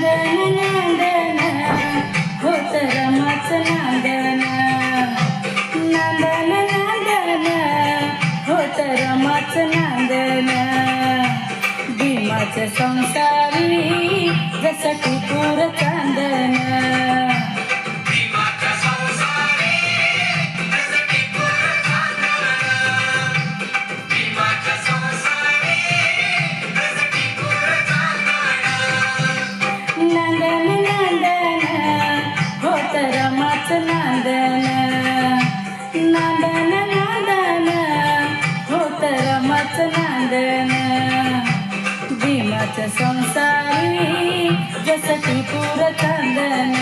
नांदन होत रमाचं नांदन, नांदन नांदन होत रमाचं नांदन. भीमाच्या संसारी जसं टिपूर चांदन, नांदन नांदन होत रमाचं नांदन, नांदन नांदन होत रमाचं नांदन. भीमाच्या संसारी जसं टिपूर चांदन.